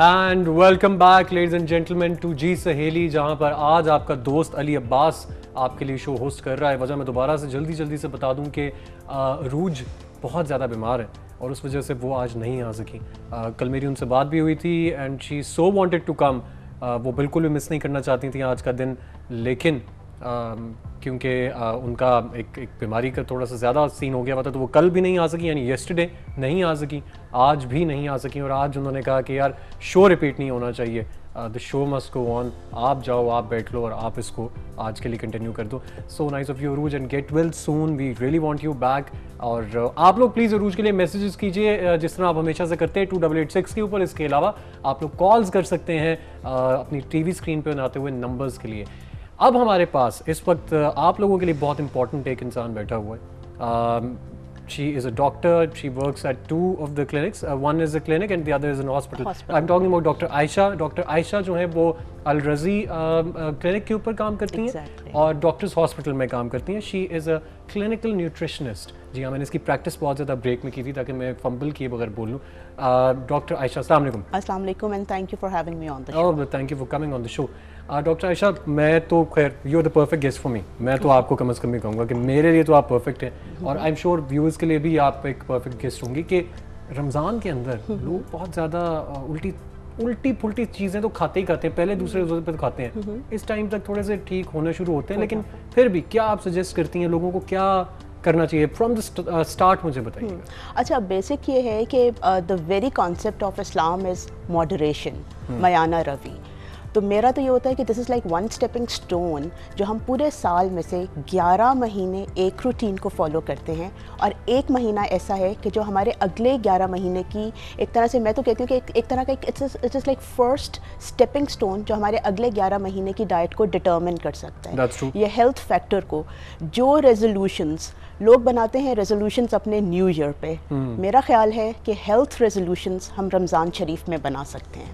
And welcome back ladies and gentlemen to جی سہیلی, جہاں پر آج آپ کا دوست علی عباس آپ کے لیے شو ہوسٹ کر رہا ہے. وجہ میں دوبارہ سے جلدی سے بتا دوں کہ عروج بہت زیادہ بیمار ہے اور اس وجہ سے وہ آج نہیں آ سکیں. کل میری ان سے بات بھی ہوئی تھی and she so wanted to come. وہ بالکل بھی مس نہیں کرنا چاہتی تھیں آج کا دن, لیکن کیونکہ ان کا ایک بیماری کا تھوڑا سا زیادہ سین ہو گیا ہوا تھا تو وہ کل بھی نہیں آ سکیں, یعنی یسٹرڈے نہیں آ سکیں, آج بھی نہیں آ سکیں. اور آج انہوں نے کہا کہ یار شو ریپیٹ نہیں ہونا چاہیے, دا شو مسٹ گو آن, آپ جاؤ آپ بیٹھ لو اور آپ اس کو آج کے لیے کنٹینیو کر دو. So nice of you Urooj and get well soon, we really want you back. اور آپ لوگ پلیز عروج کے لیے میسیجز کیجیے جس طرح آپ ہمیشہ سے کرتے ہیں 2886 کے اوپر. اس کے علاوہ آپ لوگ کالز کر سکتے ہیں اپنی ٹی وی اسکرین پہ آتے ہوئے نمبرز کے لیے. اب ہمارے پاس اس وقت آپ لوگوں کے لیے بہت امپورٹنٹ ایک انسان بیٹھا ہوا ہے. She is a doctor. She works at two of the clinics. One is a clinic and the other is an hospital. I'm talking about Dr. Aisha. Dr. Aisha جو ہے وہ الرزی کلینک کے اوپر کام کرتی ہیں اور ڈاکٹرز ہاسپٹل میں کام کرتی ہیں. She is a clinical nutritionist. جی ہاں, میں نے اس کی پریکٹس بہت زیادہ بریک میں کی تھی تاکہ میں فمبل کیے بغیر بول لوں. ڈاکٹر عائشہ, السلام علیکم. السلام علیکم and thank you for having me on the show. Thank you for coming on the show. Doctor Ayesha, میں تو خیر you are the perfect guest for me. میں تو آپ کو کم از کم بھی کہوں گا کہ میرے لیے تو آپ پرفیکٹ ہیں اور آئی ایم شیور ویورز کے لیے بھی آپ ایک پرفیکٹ گیسٹ ہوں گی. کہ رمضان کے اندر لوگ بہت زیادہ الٹی پھلٹی چیزیں تو کھاتے ہی کھاتے ہیں, پہلے دوسرے روزے پہ تو کھاتے ہیں, اس ٹائم تک تھوڑے سے ٹھیک ہونا شروع ہوتے ہیں, لیکن پھر بھی کیا آپ سجیسٹ کرتی ہیں لوگوں کو کیا کرنا چاہیے فرام دا اسٹارٹ, مجھے بتائیے. اچھا, بیسک یہ ہے کہ the very concept of Islam is moderation, میانہ روی. تو میرا تو یہ ہوتا ہے کہ this is like one stepping stone, جو ہم پورے سال میں سے 11 مہینے ایک روٹین کو فالو کرتے ہیں اور ایک مہینہ ایسا ہے کہ جو ہمارے اگلے 11 مہینے کی ایک طرح سے میں تو کہتی ہوں کہ ایک طرح کا it is like first stepping stone جو ہمارے اگلے 11 مہینے کی ڈائٹ کو ڈٹرمن کر سکتا ہے. یہ ہیلتھ فیکٹر کو, جو ریزولوشنز لوگ بناتے ہیں ریزولوشنز اپنے نیو ایئر پہ, میرا خیال ہے کہ ہیلتھ ریزولوشنز ہم رمضان شریف میں بنا سکتے ہیں.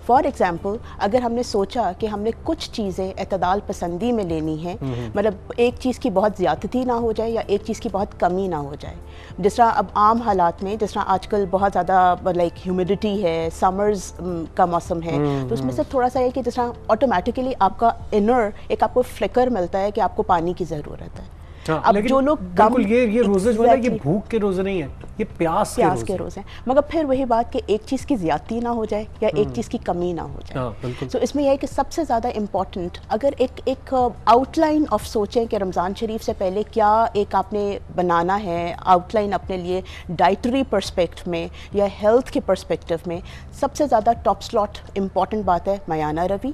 فار ایگزامپل, اگر ہم نے سوچا کہ ہم نے کچھ چیزیں اعتدال پسندی میں لینی ہیں, مطلب ایک چیز کی بہت زیادتی نہ ہو جائے یا ایک چیز کی بہت کمی نہ ہو جائے. جس طرح اب عام حالات میں, جس طرح آج کل بہت زیادہ لائک ہیومیڈیٹی ہے, سمرز کا موسم ہے, تو اس میں سے تھوڑا سا ہے کہ جس طرح آٹومیٹیکلی آپ کا انر ایک آپ کو فلیکر ملتا ہے کہ آپ کو پانی کی ضرورت ہے. اب جو لوگ بالکل یہ روزے جو ہے یہ بھوک کے روزے نہیں ہیں, یہ پیاس کے روزے ہیں. مگر پھر وہی بات کہ ایک چیز کی زیادتی نہ ہو جائے یا ایک چیز کی کمی نہ ہو جائے. تو اس میں یہ ہے کہ سب سے زیادہ امپورٹنٹ, اگر ایک آؤٹ لائن آف سوچیں کہ رمضان شریف سے پہلے کیا ایک آپ نے بنانا ہے آؤٹ لائن اپنے لیے ڈائٹری پرسپیکٹ میں یا ہیلتھ کے پرسپیکٹو میں, سب سے زیادہ ٹاپ سلاٹ امپورٹنٹ بات ہے میانہ روی.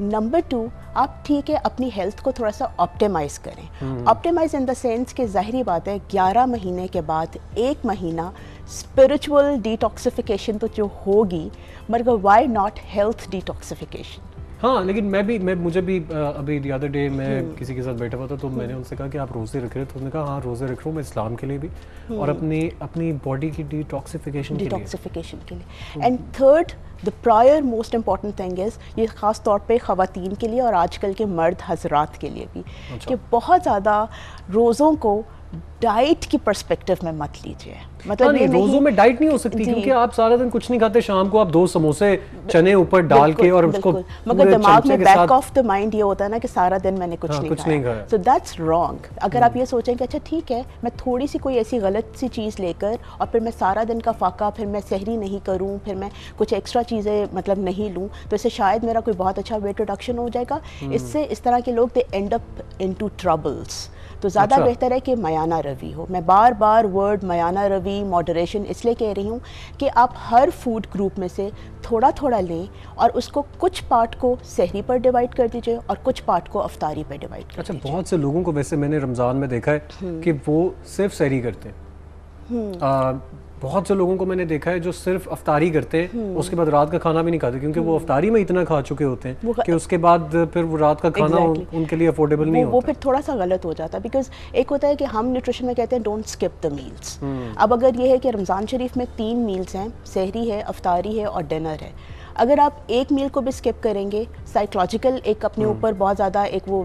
نمبر 2, آپ ٹھیک ہے اپنی ہیلتھ کو تھوڑا سا آپٹیمائز کریں. آپٹیمائز ان دا سینس کہ ظاہری بات ہے 11 مہینے کے بعد ایک مہینہ اسپرچول ڈیٹاکسیفیکیشن تو جو ہوگی, مگر وائی ناٹ ہیلتھ ڈیٹاکسیفیکیشن. ہاں, لیکن مجھے بھی ابھی دی ادر ڈے میں کسی کے ساتھ بیٹھا ہوا تھا تو میں نے ان سے کہا کہ آپ روزے رکھ رہے ہیں, تو انہوں نے کہا ہاں روزے رکھ رہا ہوں میں اسلام کے لیے بھی اور اپنی باڈی کی ڈیٹاکسیفیکیشن کے لیے. And third, the prior most important thing is, یہ خاص طور پہ خواتین کے لیے اور آج کل کے مرد حضرات کے لیے بھی, کہ بہت زیادہ روزوں کو ڈائٹ کی پرسپیکٹو میں مت لیجیے. مطلب نہیں, روزوں میں ڈائٹ نہیں ہو سکتی کیونکہ آپ سارا دن کچھ نہیں کھاتے, شام کو آپ 2 سموسے چنے اوپر ڈال کے اور اس کو, مگر دماغ میں بیک آف دا مائنڈ یہ ہوتا ہے نا کہ سارا دن میں نے کچھ نہیں کھایا. So that's wrong. اگر آپ یہ سوچیں کہ اچھا ٹھیک ہے میں تھوڑی سی کوئی ایسی غلط سی چیز لے کر اور پھر میں سارا دن کا فاقہ, پھر میں سحری نہیں کروں, پھر میں کچھ ایکسٹرا چیزیں مطلب نہیں لوں, تو اس سے شاید میرا کوئی بہت اچھا ویٹ ریڈکشن ہو جائے گا. اس سے اس طرح کے لوگ دے اینڈ اپ انٹو ٹربلس. تو زیادہ بہتر ہے کہ میانہ روی ہو. میں بار بار ورڈ میانہ روی, ماڈریشن اس لیے کہہ رہی ہوں کہ آپ ہر فوڈ گروپ میں سے تھوڑا تھوڑا لیں اور اس کو کچھ پارٹ کو سحری پر ڈیوائڈ کر دیجئے اور کچھ پارٹ کو افطاری پر ڈیوائڈ کر دیجئے. اچھا, بہت سے لوگوں کو ویسے میں نے رمضان میں دیکھا ہے کہ وہ صرف سحری کرتے ہیں. بہت سے لوگوں کو میں نے دیکھا ہے جو صرف افطاری کرتے ہیں, اس کے بعد رات کا کھانا بھی نہیں کھاتے کیونکہ وہ افطاری میں اتنا کھا چکے ہوتے ہیں کہ اس کے بعد پھر وہ رات کا کھانا ان کے لیے افورڈیبل نہیں ہوتا. وہ پھر تھوڑا سا غلط ہو جاتا ہے, بیکاز ایک ہوتا ہے کہ ہم نیوٹریشن میں کہتے ہیں ڈونٹ اسکپ دا میلس. اب اگر یہ ہے کہ رمضان شریف میں 3 میلس ہیں, سحری ہے, افطاری ہے اور ڈنر ہے. اگر آپ ایک میل کو بھی اسکپ کریں گے, سائیکولوجیکل ایک اپنے اوپر بہت زیادہ ایک وہ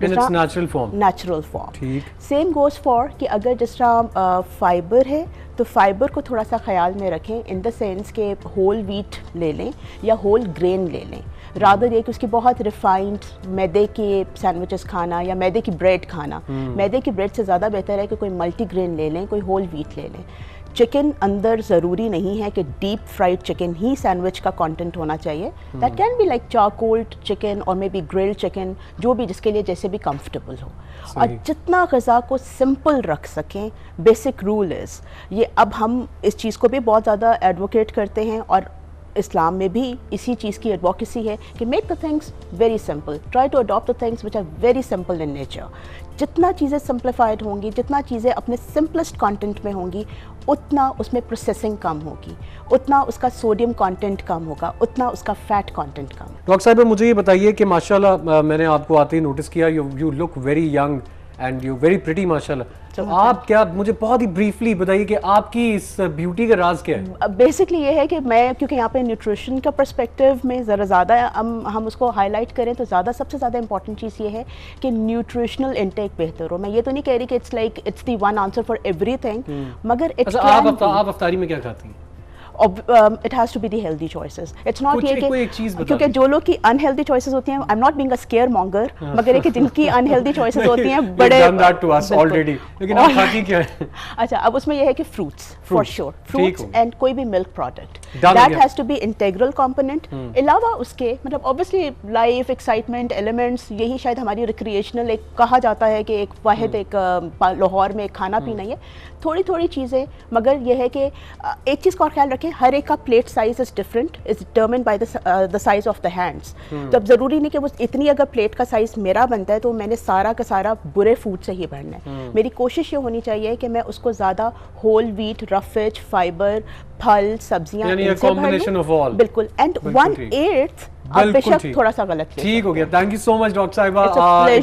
in its natural form. Natural form. ٹھیک. سیم گوز فار کہ اگر جس طرح فائبر ہے تو فائبر کو تھوڑا سا خیال میں رکھیں ان دا سینس کہ ہول ویٹ لے لیں یا ہول گرین لے لیں، رادر یہ کہ اس کی بہت ریفائنڈ میدے کے سینڈوچز کھانا یا میدے کی بریڈ کھانا. میدے کی بریڈ سے زیادہ بہتر ہے کہ کوئی ملٹی گرین لے لیں، کوئی ہول ویٹ لے لیں. چکن اندر ضروری نہیں ہے کہ ڈیپ فرائڈ چکن ہی سینڈوچ کا کانٹینٹ ہونا چاہیے. That can be like charcoaled chicken اور مے بی گرلڈ چکن، جو بھی جس کے لیے جیسے بھی کمفرٹیبل ہو. اور جتنا غذا کو سمپل رکھ سکیں، بیسک رول از یہ. اب ہم اس چیز کو بھی بہت زیادہ ایڈوکیٹ کرتے ہیں اور اسلام میں بھی اسی چیز کی ایڈوکیسی ہے کہ make the things very simple, try to adapt the things which are very simple in nature. جتنا چیزیں سمپلیفائڈ ہوں گی، جتنا چیزیں اپنے سمپلسٹ کانٹینٹ میں ہوں گی، اتنا اس میں پروسیسنگ کم ہوگی، اتنا اس کا سوڈیم کانٹینٹ کم ہوگا، اتنا اس کا فیٹ کانٹینٹ کم. ڈاکٹر صاحب مجھے یہ بتائیے کہ ماشاءاللہ میں نے آپ کو آتے ہی نوٹس کیا، you look very young and you very pretty ماشاءاللہ. تو آپ کیا مجھے بہت ہی بریفلی بتائیے کہ آپ کی اس بیوٹی کا راز کیا ہے؟ بیسکلی یہ ہے کہ میں کیونکہ یہاں پہ نیوٹریشن کا پرسپیکٹیو میں ذرا زیادہ ہم اس کو ہائی لائٹ کریں تو زیادہ سب سے زیادہ امپورٹنٹ چیز یہ ہے کہ نیوٹریشنل انٹیک بہتر ہو. میں یہ تو نہیں کہہ رہی کہ it's like it's the one answer for everything, مگر آپ افطاری میں کیا کھاتی ہیں؟ it has to be the healthy choices. It's not یہ کہ کیونکہ جو لوگ کی unhealthy choices ہوتی ہیں، I'm not being a scaremonger، مگر یہ کہ جن کی unhealthy choices ہوتی ہیں بڑے لیکن آپ کھاتی کیا ہے؟ اچھا اب اس میں یہ ہے کہ fruits for sure، fruits and کوئی بھی milk product that has to be integral component. علاوہ اس کے مطلب obviously life excitement elements یہی شاید ہماری recreational ایک کہا جاتا ہے کہ ایک واحد ایک لاہور میں کھانا پینا ہی ہے. تھوڑی تھوڑی چیزیں، مگر یہ ہے کہ ایک چیز کا اور خیال رکھیں، ہر ایک کا plate size is different, is determined by the size of the hands. تو اب ضروری نہیں کہ وہ اتنی اگر پلیٹ کا سائز میرا بنتا ہے تو میں نے سارا کا سارا برے فوڈ سے ہی بھرنا ہے. میری کوشش یہ ہونی چاہیے کہ میں اس کو زیادہ ہول ویٹ، رفج، فائبر، پھل، سبزیاں ان سے بھر. بالکل. اینڈ 1/8 آپ بے شک تھوڑا سا غلط. ٹھیک ہو گیا. Thank you so much doctor صاحبہ، it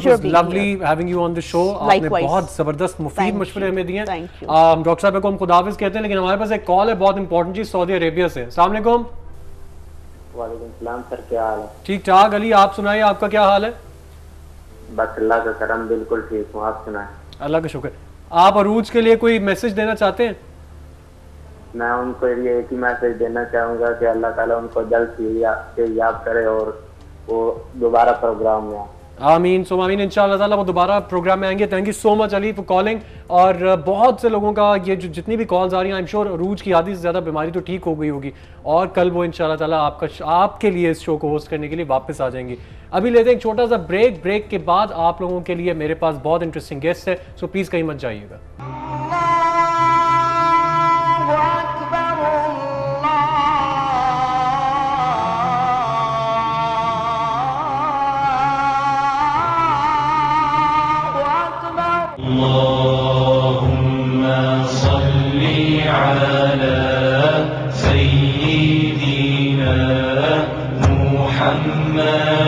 was lovely having you on the show. آپ نے بہت زبردست مفید مشورے ہمیں دیے. ڈاکٹر صاحبہ کو ہم خداحافظ کہتے ہیں، لیکن ہمارے پاس ایک کال ہے بہت امپورٹنٹ چیز سعودی عربیہ سے. السلام علیکم. وعلیکم السلام سر، کیا حال ہے؟ ٹھیک ٹھاک. علی آپ سنائیے، آپ کا کیا حال ہے؟ بس اللہ کا کرم، بالکل ٹھیک ہوں. آپ سنائیں. اللہ کا شکر. آپ عروج کے لیے کوئی میسج دینا چاہتے ہیں؟ میں ان کو یہ ایک ہی میسج دینا چاہوں گا کہ اللہ تعالیٰ ان کو جلد سے یاد کرے اور وہ دوبارہ پروگرام میں آئیں. آمین سو آمین. انشاءاللہ تعالیٰ وہ دوبارہ پروگرام میں آئیں گے. Thank you so much Ali for calling. اور بہت سے لوگوں کا یہ جو جتنی بھی کالز آ رہی ہیں، آئی ایم شیور عروج کی آدھی سے زیادہ بیماری تو ٹھیک ہو گئی ہوگی، اور کل وہ انشاءاللہ تعالیٰ آپ کے لیے اس شو کو ہوسٹ کرنے کے لیے واپس آ جائیں گی. ابھی لیتے ہیں ایک چھوٹا سا بریک کے بعد آپ لوگوں کے لیے میرے پاس بہت انٹرسٹنگ گیسٹ ہے، سو پلیز کہیں مت جائیے گا. اللهم صل على سيدنا محمد